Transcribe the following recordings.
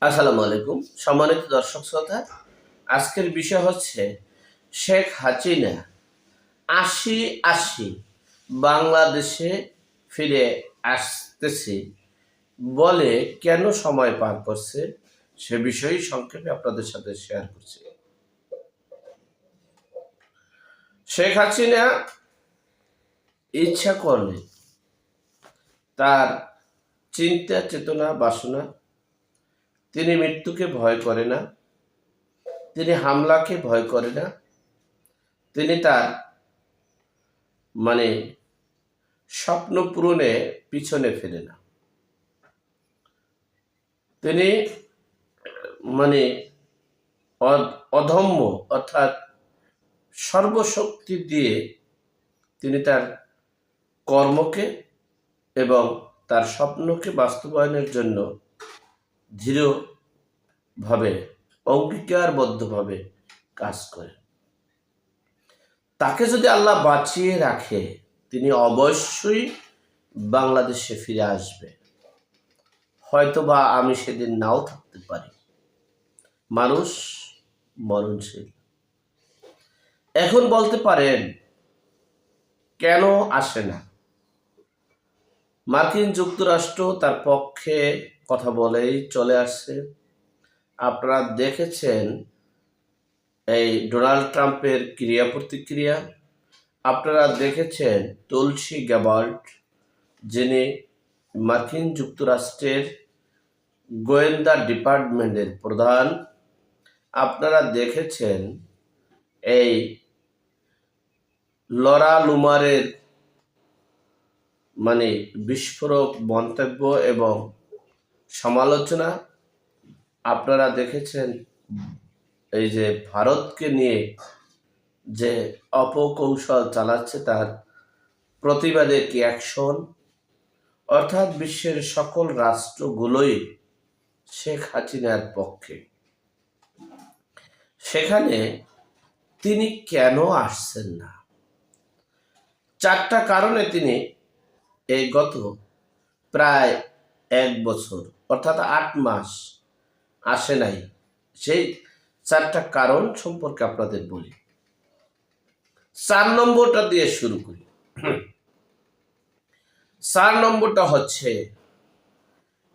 আসসালামু আলাইকুম সম্মানিত দর্শক শ্রোতা। আজকের বিষয় হচ্ছে শেখ হাসিনা ৮০ বাংলাদেশে ফিরে আসতেছে বলে কেন সময় পার করছে সে বিষয়ে সংক্ষেপে আপনাদের সাথে শেয়ার করছি। শেখ হাসিনা ইচ্ছা করলে তার চিন্তা চেতনা বাসনা, তিনি মৃত্যুকে ভয় করে না, তিনি হামলাকে ভয় করে না, তিনি তার মানে স্বপ্ন পূরণে পিছনে ফেলে না। তিনি মানে অধম্য অর্থাৎ সর্বশক্তি দিয়ে তিনি তার কর্মকে এবং তার স্বপ্নকে বাস্তবায়নের জন্য দৃঢ়ভাবে অঙ্গীকারবদ্ধভাবে কাজ করে। তাকে যদি আল্লাহ বাঁচিয়ে রাখে তিনি অবশ্যই বাংলাদেশে ফিরে আসবে। হয়তোবা আমি সেদিন নাও থাকতে পারি। মানুষ মরণশীল। এখন বলতে পারেন কেন আসে না? মার্কিন যুক্তরাষ্ট্র তার পক্ষে কথা বলেই চলে আসছে। আপনারা দেখেছেন এই ডোনাল্ড ট্রাম্পের ক্রিয়া প্রতিক্রিয়া। আপনারা দেখেছেন তুলসী গ্যাবার্ড, যিনি মার্কিন যুক্তরাষ্ট্রের গোয়েন্দা ডিপার্টমেন্টের প্রধান। আপনারা দেখেছেন এই লরা লুমারের বিস্ফোরক মন্তব্য এবং সমালোচনা। আপনারা দেখেছেন এই যে ভারতকে নিয়ে যে অপকৌশল চালাচ্ছে তার প্রতিবাদে কি অ্যাকশন। অর্থাৎ বিশ্বের সকল রাষ্ট্রগুলোই শেখ হাসিনার পক্ষে। সেখানে তিনি কেন আসছেন না? 4টা কারণে তিনি এই গত প্রায় 1 বছর অর্থাৎ 8 মাস আসে নাই। সেই 4টা কারণ সম্পর্কে আপনাদের বলি। 4 নম্বরটা দিয়ে শুরু করি। 4 নম্বরটা হচ্ছে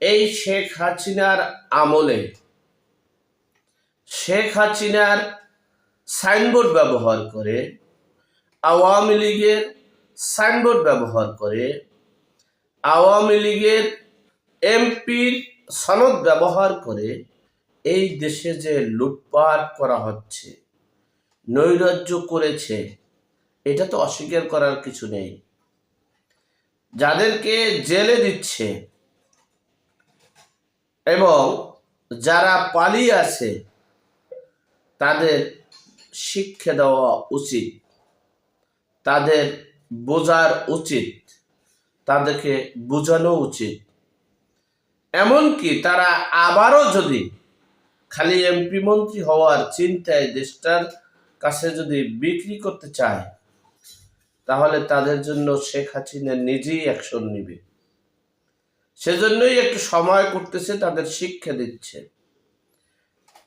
এই শেখ হাসিনার আমলে শেখ হাসিনার সাইনবোর্ড ব্যবহার করে, আওয়ামী লীগের সাইনবোর্ড ব্যবহার করে, আওয়ামী লীগের এমপির সনদ ব্যবহার করে এই দেশে যে লুটপাট করা হচ্ছে, নৈরাজ্য করেছে, এটা তো অস্বীকার করার কিছু নেই। যাদেরকে জেলে দিচ্ছে এবং যারা পালিয়ে আছে তাদের শিক্ষা দেওয়া উচিত, তাদের বোঝার উচিত, তাদেরকে বোঝানো উচিত। এমনকি তারা আবারও যদি খালি এমপি মন্ত্রী হওয়ার চিন্তায় দেশটার কাছে যদি বিক্রি করতে চায় তাহলে তাদের জন্য শেখ হাসিনা নিজেই অ্যাকশন নিবে। সেজন্যই একটু সময় করতেছে, তাদের শিক্ষা দিচ্ছে।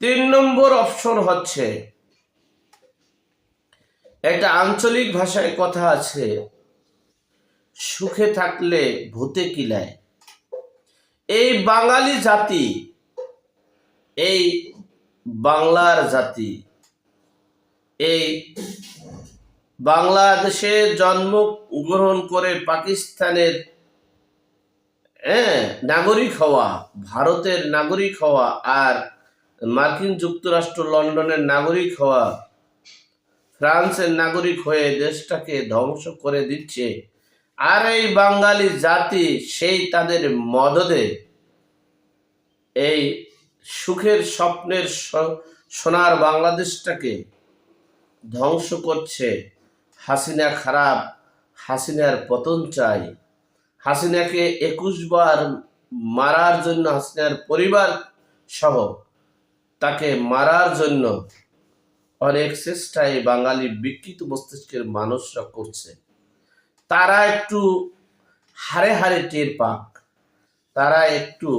3 নম্বর অপশন হচ্ছে, একটা আঞ্চলিক ভাষায় কথা আছে, সুখে থাকলে ভূতে কিলায়। এই বাঙালি জাতি, এই বাংলার জাতি, এই বাংলাদেশে জন্মগ্রহণ করে পাকিস্তানের নাগরিক হওয়া, ভারতের নাগরিক হওয়া, আর মার্কিন যুক্তরাষ্ট্র লন্ডনের নাগরিক হওয়া, ফ্রান্সের নাগরিক হয়ে দেশটাকে ধ্বংস করে দিচ্ছে। আর এই বাঙালি জাতি সেই তাদের মদদে এই সুখের স্বপ্নের সোনার বাংলাদেশটাকে ধ্বংস করছে। হাসিনা খারাপ, হাসিনার পতন চাই। হাসিনাকে 21 বার মারার জন্য, হাসিনার পরিবার সহ তাকে মারার জন্য অনেক চেষ্টায় বাঙালি বিকৃত মস্তিষ্কের মানুষরা করছে। তারা একটু হারে হারে টের পাক, তারা একটু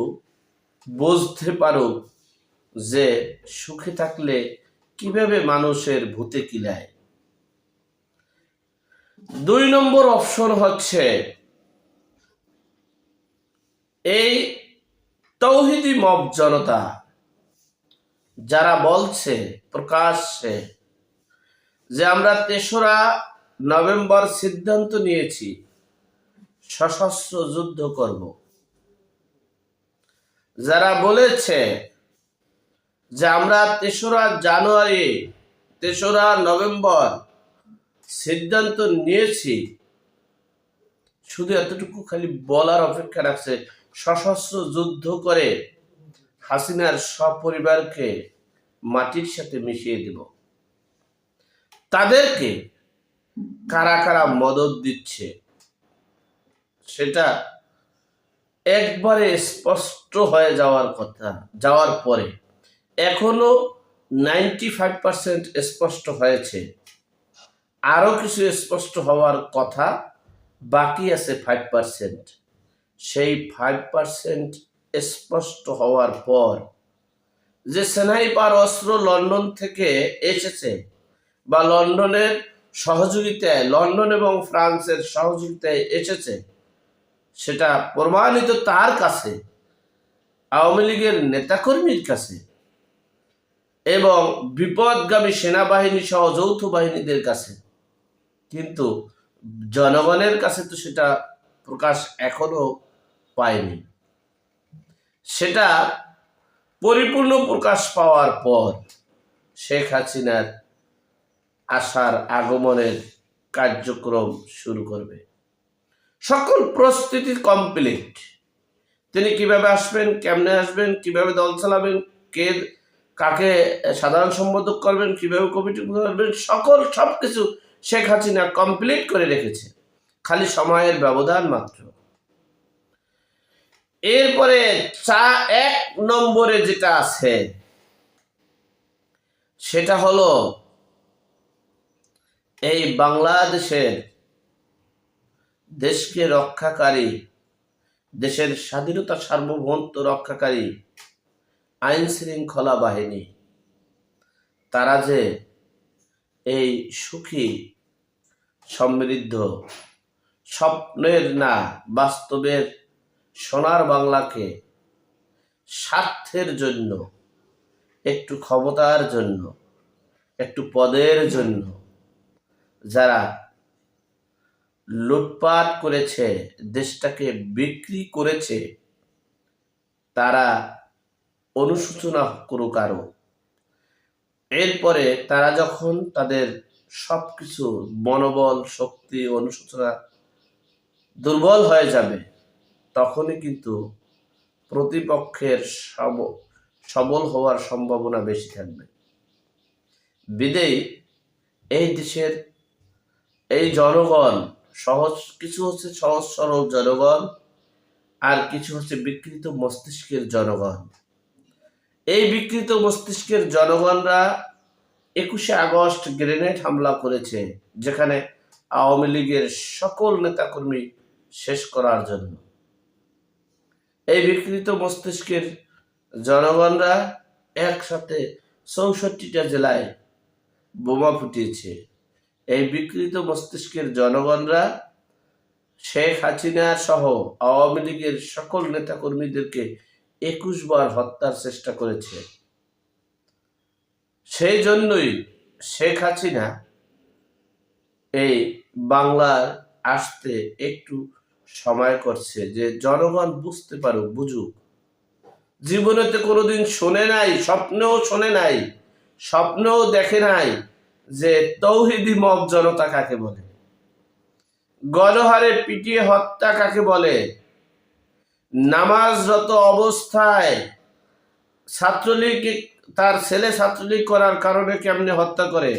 বুঝতে পারুক যে সুখে থাকলে কিভাবে মানুষের ভূতে কিলায়। 2 নম্বর অপশন হচ্ছে এই তৌহিদি মব জনতা যারা বলছে প্রকাশ্যে যে আমরা 3রা নভেম্বর সিদ্ধান্ত নিয়েছি সশস্ত্র যুদ্ধ করব, যারা বলেছে যে আমরা 3রা জানুয়ারি 3রা নভেম্বর সিদ্ধান্ত নিয়েছি, শুধু এতটুকু খালি বলার অপেক্ষা রাখছে সশস্ত্র যুদ্ধ করে হাসিনার সপরিবারকে মাটির সাথে মিশিয়ে দেব। তাদেরকে কারা কারা মদত দিচ্ছে সেটা একবারে স্পষ্ট হয়ে যাওয়ার পরে এখনো 95% স্পষ্ট হয়েছে, আরো কিছু স্পষ্ট হওয়ার কথা বাকি আছে 5%। সেই 5% স্পষ্ট হওয়ার পর যে স্নাইপার অস্ত্র লন্ডন থেকে এসেছে বা লন্ডনের সহযোগিতায়, লন্ডন এবং ফ্রান্সের সহযোগিতায় এসেছে, সেটা প্রমাণিত তার কাছে, আওয়ামী লীগের নেতাকর্মীর কাছে এবং বিপদগামী সেনাবাহিনী সহ যৌথ বাহিনীদের কাছে, কিন্তু জনগণের কাছে তো সেটা প্রকাশ এখনো পায়নি। সেটা পরিপূর্ণ প্রকাশ পাওয়ার পর শেখ হাসিনার আসার আগমনের কার্যক্রম শুরু করবে। সকল প্রস্তুতি কমপ্লিট। তিনি কিভাবে আসবেন, কেমনে আসবেন, কিভাবে দল চালাবেন, কাকে সাধারণ সম্পাদক করবেন, কিভাবে কমিটি করবেন, সবকিছু শেখ হাসিনা কমপ্লিট করে রেখেছে, খালি সময়ের ব্যবধান মাত্র। এরপরে 1 নম্বরে যেটা আছে সেটা হলো এই বাংলাদেশের দেশকে রক্ষাকারী, দেশের স্বাধীনতা সার্বভৌমত্ব রক্ষাকারী আইন শৃঙ্খলা বাহিনী, তারা যে এই সুখী সমৃদ্ধ স্বপ্নের না বাস্তবের সোনার বাংলাকে স্বার্থের জন্য, একটু ক্ষমতার জন্য, একটু পদের জন্য যারা লুটপাট করেছে, দেশটাকে বিক্রি করেছে, তারা অনুশোচনা করুক আরো। এরপরে তারা যখন তাদের সবকিছু মনোবল, শক্তি, অনুশোচনা দুর্বল হয়ে যাবে, তখনই কিন্তু প্রতিপক্ষের সবল হওয়ার সম্ভাবনা বেশি থাকবে। বিদেয়ী এই দেশের এই জনগণ কিছু হচ্ছে সহজ সরল জনগণ, আর কিছু হচ্ছে বিকৃত মস্তিষ্কের জনগণ। এই বিকৃত মস্তিষ্কের জনগণরা 21শে আগস্ট গ্রেনেড হামলা করেছে, যেখানে আওয়ামী লীগের সকল নেতাকর্মী শেষ করার জন্য। এই বিকৃত মস্তিষ্কের জনগণরা একসাথে 64টা জেলায় বোমা ফুটিয়েছে। এই বিকৃত মস্তিষ্কের জনগণরা শেখ হাসিনা সহ আওয়ামী লীগের সকল নেতাকর্মীদেরকে 21 বার হত্যার চেষ্টা করেছে। সেই জন্যই শেখ হাসিনা এই বাংলার আসতে একটু সময় করছে, যে জনগণ বুঝতে পারুক, বুঝুক। জীবনেতে কোনোদিন শোনে নাই, স্বপ্নেও দেখে নাই যে তৌহিদি মব জনতা কাকে বলে, গণহারে পিটিয়ে হত্যা কাকে বলে, নামাজরত অবস্থায় ছাত্রলীগ তার ছেলে ছাত্রলীগ করার কারণে কেমনে হত্যা করে,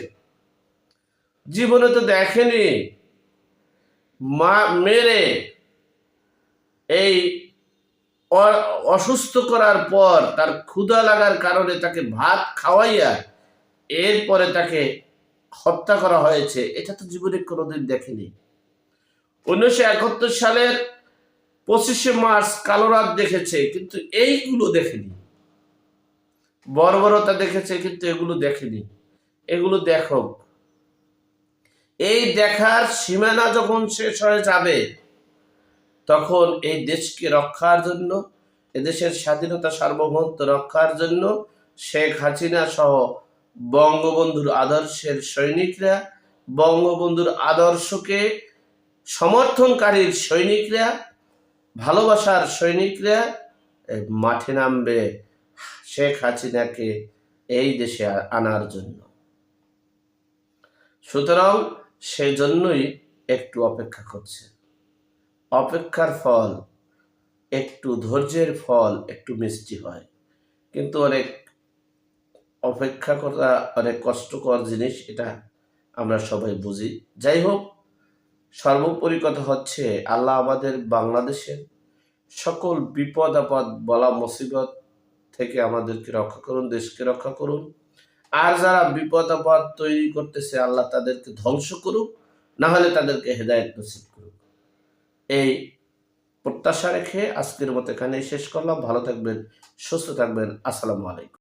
জীবনে তো দেখেনি। মেরে এই অসুস্থ করার পর তার ক্ষুধা লাগার কারণে তাকে ভাত খাওয়াইয়া এরপরে তাকে হত্যা করা হয়েছে, এটা তো জীবনে কোনোদিন দেখেনি। 1971 সালের 25 মার্চ কালো রাত দেখেছে, কিন্তু এইগুলো দেখেনি। বর্বরতা দেখেছে, কিন্তু এগুলো দেখেনি। এগুলো দেখো, এই দেখার সীমানা যখন শেষ হয়ে যাবে, তখন এই দেশকে রক্ষার জন্য, এদেশের স্বাধীনতা সার্বভৌমত্ব রক্ষার জন্য শেখ হাসিনা সহ বঙ্গবন্ধুর আদর্শের সৈনিকরা, বঙ্গবন্ধুর আদর্শকে সমর্থনকারীর সৈনিকরা, ভালোবাসার সৈনিকরা মাঠে নামবে শেখ হাসিনাকে এই দেশে আনার জন্য। সুতরাং সেজন্যই একটু অপেক্ষা করছে। অপেক্ষার ফল, একটু ধৈর্যের ফল একটু মিষ্টি হয়, কিন্তু অনেক অপেক্ষা করা অনেক কষ্টকর জিনিস, এটা আমরা সবাই বুঝি। যাই হোক, সর্বোপরি কথা হচ্ছে আল্লাহ আমাদের বাংলাদেশের সকল বিপদ আপদ বলা মুসিবত থেকে আমাদেরকে রক্ষা করুন, দেশকে রক্ষা করুন। আর যারা বিপদ আপদ তৈরি করতেছে, আল্লাহ তাদেরকে ধ্বংস করুক, না হলে তাদেরকে হেদায়েত নসিব করুক। এই প্রত্যাশা রেখে আজকের মতো এখানেই শেষ করলাম। ভালো থাকবেন, সুস্থ থাকবেন। আসসালামু আলাইকুম।